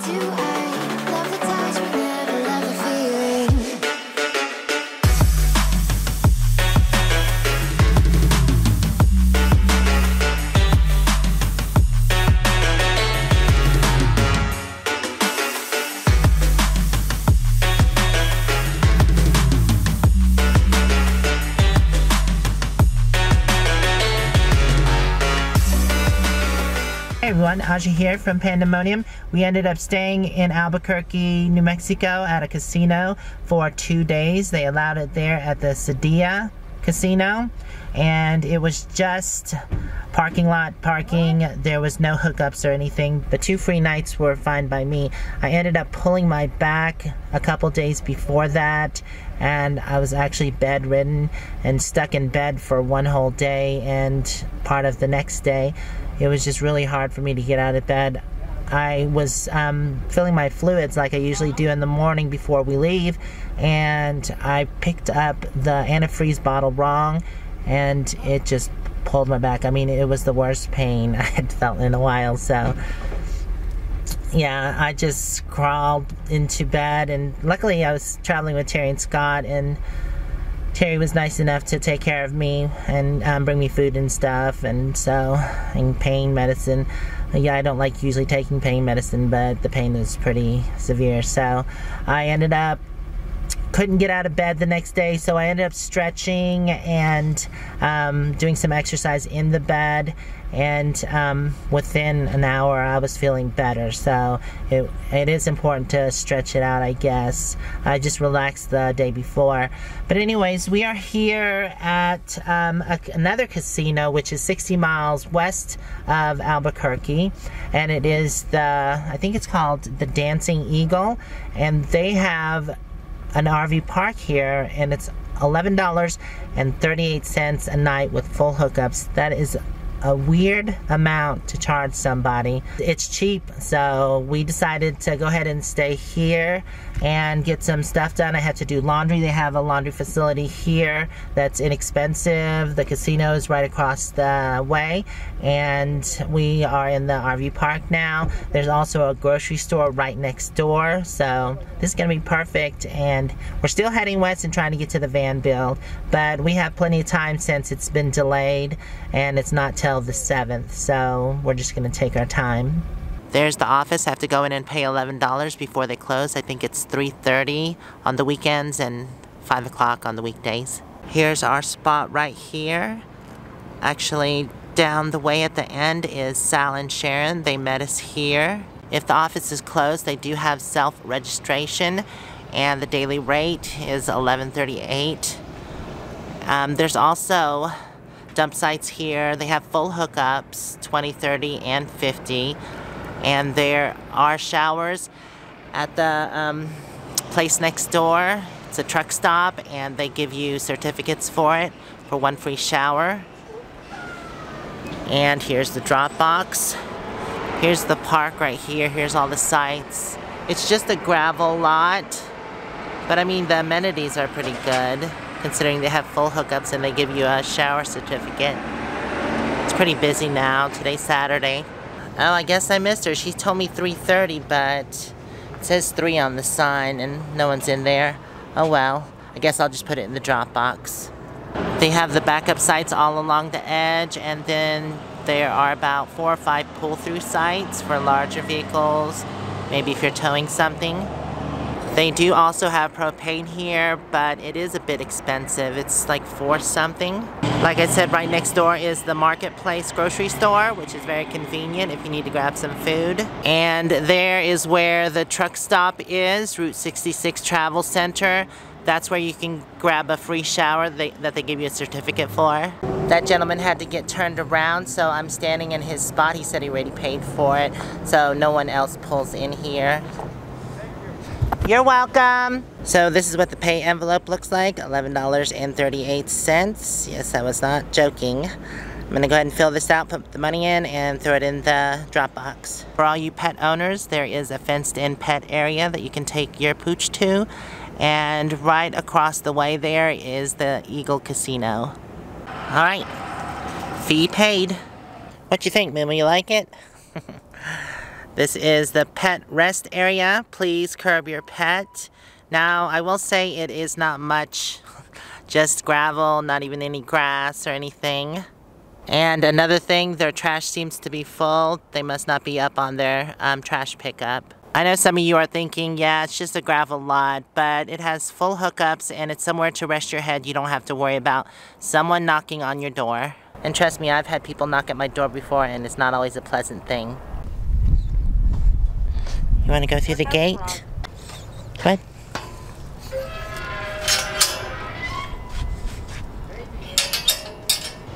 Hey everyone, Aja here from Pandamonium. We ended up staying in Albuquerque, New Mexico at a casino for 2 days. They allowed it there at the Cedilla Casino, and it was just parking lot parking. There was no hookups or anything. The 2 free nights were fine by me. I ended up pulling my back a couple days before that, and I was actually bedridden and stuck in bed for 1 whole day and part of the next day. It was just really hard for me to get out of bed. I was filling my fluids like I usually do in the morning before we leave, and I picked up the antifreeze bottle wrong, and it just pulled my back. I mean, it was the worst pain I had felt in a while. So yeah, I just crawled into bed, and luckily I was traveling with Teri Scott, and Teri was nice enough to take care of me and bring me food and stuff, and pain medicine. Yeah, I don't like usually taking pain medicine, but the pain is pretty severe. So I ended up couldn't get out of bed the next day, so I ended up stretching and doing some exercise in the bed, and within an hour I was feeling better. So it is important to stretch it out, I guess. I just relaxed the day before. But anyways, we are here at another casino, which is 60 miles west of Albuquerque, and it is I think it's called the Dancing Eagle, and they have an RV park here, and it's $11.38 a night with full hookups. That is a weird amount to charge somebody. It's cheap, so we decided to go ahead and stay here and get some stuff done. I had to do laundry. They have a laundry facility here that's inexpensive. The casino is right across the way, and we are in the RV park now. There's also a grocery store right next door, so this is gonna be perfect. And we're still heading west and trying to get to the van build, but we have plenty of time since it's been delayed and it's not till the 7th, so we're just gonna take our time. There's the office. I have to go in and pay $11 before they close. I think it's 3:30 on the weekends and 5 o'clock on the weekdays. Here's our spot right here. Actually, down the way at the end is Sal and Sharon. They met us here. If the office is closed, they do have self-registration, and the daily rate is $11.38. There's also dump sites here. They have full hookups, 20, 30, and 50. And there are showers at the place next door. It's a truck stop, and they give you certificates for it, for 1 free shower. And here's the drop box. Here's the park right here. Here's all the sites. It's just a gravel lot, but I mean the amenities are pretty good, considering they have full hookups and they give you a shower certificate. It's pretty busy now. Today's Saturday. Oh, I guess I missed her. She told me 3:30, but it says 3 on the sign and no one's in there. Oh well, I guess I'll just put it in the drop box. They have the backup sites all along the edge, and then there are about 4 or 5 pull-through sites for larger vehicles, maybe if you're towing something. They do also have propane here, but it is a bit expensive. It's like $4 something. Like I said, right next door is the Marketplace grocery store, which is very convenient if you need to grab some food. And there is where the truck stop is, Route 66 Travel Center. That's where you can grab a free shower that they give you a certificate for. That gentleman had to get turned around, so I'm standing in his spot. He said he already paid for it, so no one else pulls in here. You're welcome. So this is what the pay envelope looks like, $11.38. Yes, I was not joking. I'm gonna go ahead and fill this out, put the money in, and throw it in the drop box. For all you pet owners, there is a fenced-in pet area that you can take your pooch to, and right across the way there is the Eagle Casino. All right, fee paid. What you think, Moo-moo? You like it? This is the pet rest area. Please curb your pet. Now, I will say it is not much, just gravel, not even any grass or anything. And another thing, their trash seems to be full. They must not be up on their trash pickup. I know some of you are thinking, yeah, it's just a gravel lot, but it has full hookups and it's somewhere to rest your head. You don't have to worry about someone knocking on your door. And trust me, I've had people knock at my door before and it's not always a pleasant thing. You want to go through the gate? Good.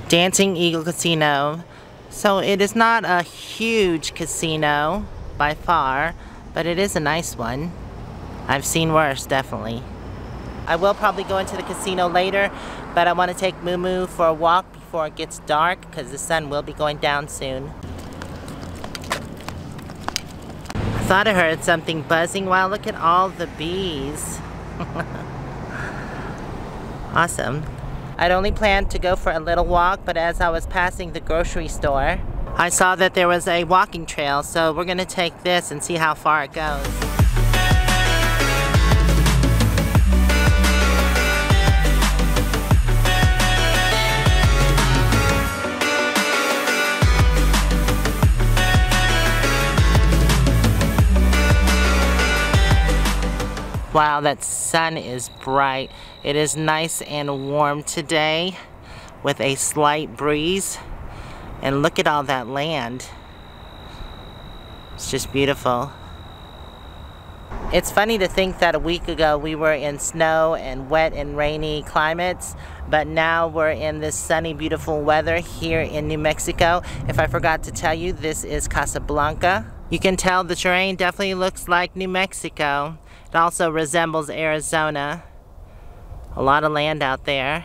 Dancing Eagle Casino. So it is not a huge casino by far, but it is a nice one. I've seen worse, definitely. I will probably go into the casino later, but I want to take Moo-moo for a walk before it gets dark because the sun will be going down soon. I thought I heard something buzzing. Wow, look at all the bees. Awesome. I'd only planned to go for a little walk, but as I was passing the grocery store, I saw that there was a walking trail, so we're gonna take this and see how far it goes. Wow, that sun is bright. It is nice and warm today with a slight breeze. And look at all that land. It's just beautiful. It's funny to think that a week ago we were in snow and wet and rainy climates, but now we're in this sunny, beautiful weather here in New Mexico. If I forgot to tell you, this is Casablanca. You can tell the terrain definitely looks like New Mexico. It also resembles Arizona. A lot of land out there.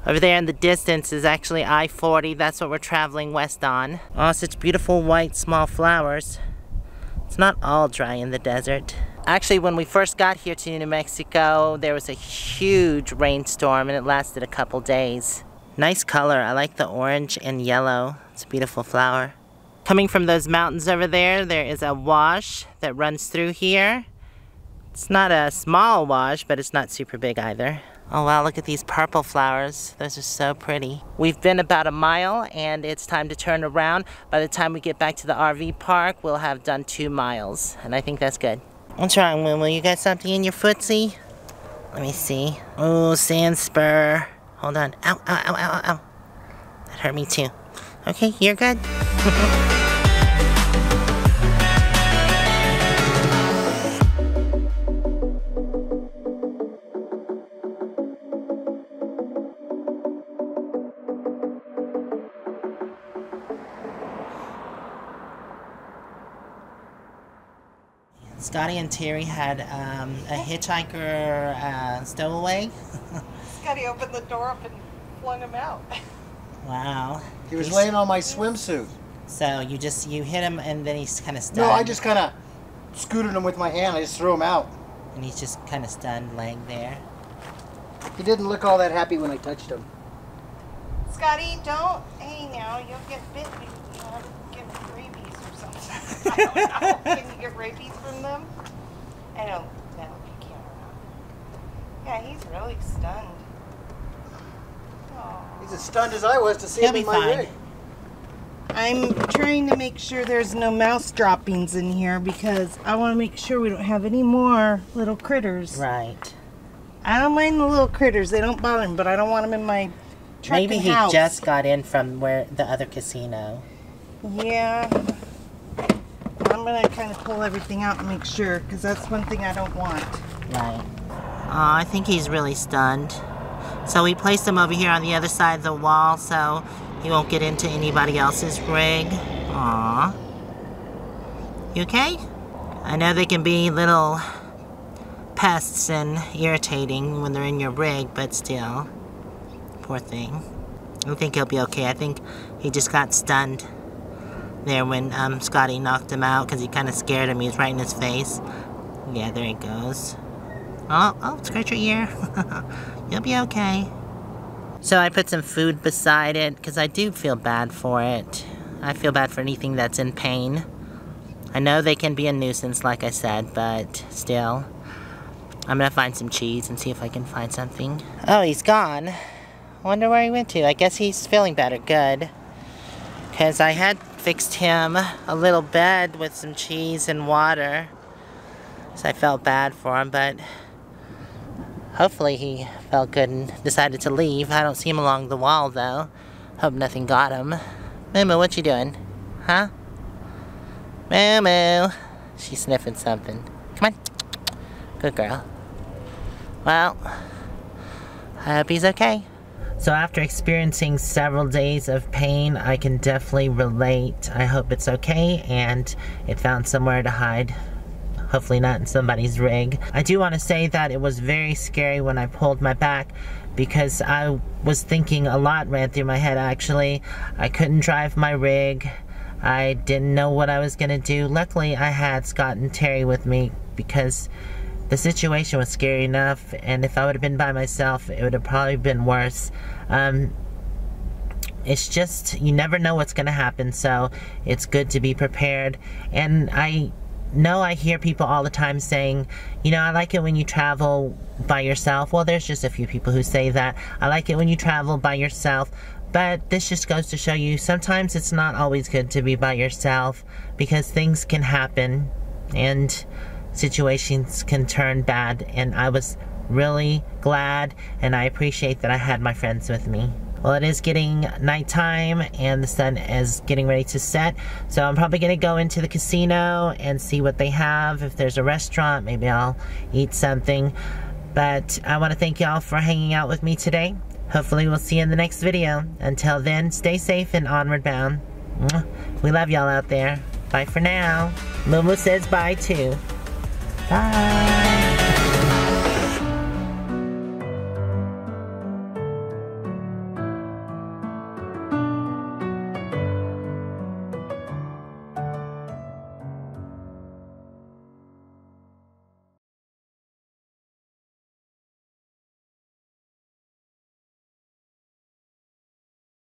Over there in the distance is actually I-40. That's what we're traveling west on. Oh, such beautiful white small flowers. It's not all dry in the desert. Actually, when we first got here to New Mexico, there was a huge rainstorm and it lasted a couple days. Nice color. I like the orange and yellow. It's a beautiful flower. Coming from those mountains over there, there is a wash that runs through here. It's not a small wash, but it's not super big either. Oh wow, look at these purple flowers. Those are so pretty. We've been about a mile and it's time to turn around. By the time we get back to the RV park, we'll have done 2 miles. And I think that's good. What's wrong, Moo-moo? You got something in your footsie? Let me see. Oh, sand spur. Hold on. Ow, ow, ow, ow, ow. That hurt me too. Okay, you're good. Scotty and Teri had a hitchhiker stowaway. Scotty opened the door up and flung him out. Wow. He was laying on my swimsuit. So you hit him and then he's kind of stunned. No, I just kind of scooted him with my hand. I just threw him out. And he's just kind of stunned laying there. He didn't look all that happy when I touched him. Scotty, don't. Hey, now you'll get bit. You'll get rabies or something. I don't know. Can you get rabies from them? I don't know if you can or not. Yeah, he's really stunned. Aww. He's as stunned as I was to see him in my rig. I'm trying to make sure there's no mouse droppings in here because I want to make sure we don't have any more little critters. Right. I don't mind the little critters. They don't bother me, but I don't want them in my truck Maybe and he house. just got in from where the other casino. Yeah. I'm going to kind of pull everything out and make sure because that's one thing I don't want. Right. I think he's really stunned. So we placed him over here on the other side of the wall so he won't get into anybody else's rig. Aww. You okay? I know they can be little pests and irritating when they're in your rig, but still. Poor thing. I think he'll be okay. I think he just got stunned there when Scotty knocked him out because he kind of scared him. He was right in his face. Yeah, there he goes. Oh, scratch your ear. You'll be okay. So I put some food beside it because I do feel bad for it. I feel bad for anything that's in pain. I know they can be a nuisance, like I said, but still. I'm gonna find some cheese and see if I can find something. Oh, he's gone. I wonder where he went to. I guess he's feeling better. Good. Because I had fixed him a little bed with some cheese and water. So I felt bad for him, but hopefully he felt good and decided to leave. I don't see him along the wall, though. Hope nothing got him. Moo-moo, what you doing? Huh? Moo-moo. She's sniffing something. Come on. Good girl. Well, I hope he's okay. So after experiencing several days of pain, I can definitely relate. I hope it's okay and it found somewhere to hide. Hopefully not in somebody's rig. I do want to say that it was very scary when I pulled my back because I was thinking a lot ran through my head actually. I couldn't drive my rig. I didn't know what I was gonna do. Luckily I had Scott and Teri with me because the situation was scary enough, and if I would have been by myself it would have probably been worse. It's just, you never know what's gonna happen, so it's good to be prepared. And I know I hear people all the time saying, you know, I like it when you travel by yourself. Well, there's just a few people who say that. I like it when you travel by yourself. But this just goes to show you, sometimes it's not always good to be by yourself because things can happen and situations can turn bad. And I was really glad and I appreciate that I had my friends with me. Well, it is getting nighttime and the sun is getting ready to set. So I'm probably gonna go into the casino and see what they have. If there's a restaurant, maybe I'll eat something. But I wanna thank y'all for hanging out with me today. Hopefully we'll see you in the next video. Until then, stay safe and onward bound. We love y'all out there. Bye for now. Moo-moo says bye too. Bye.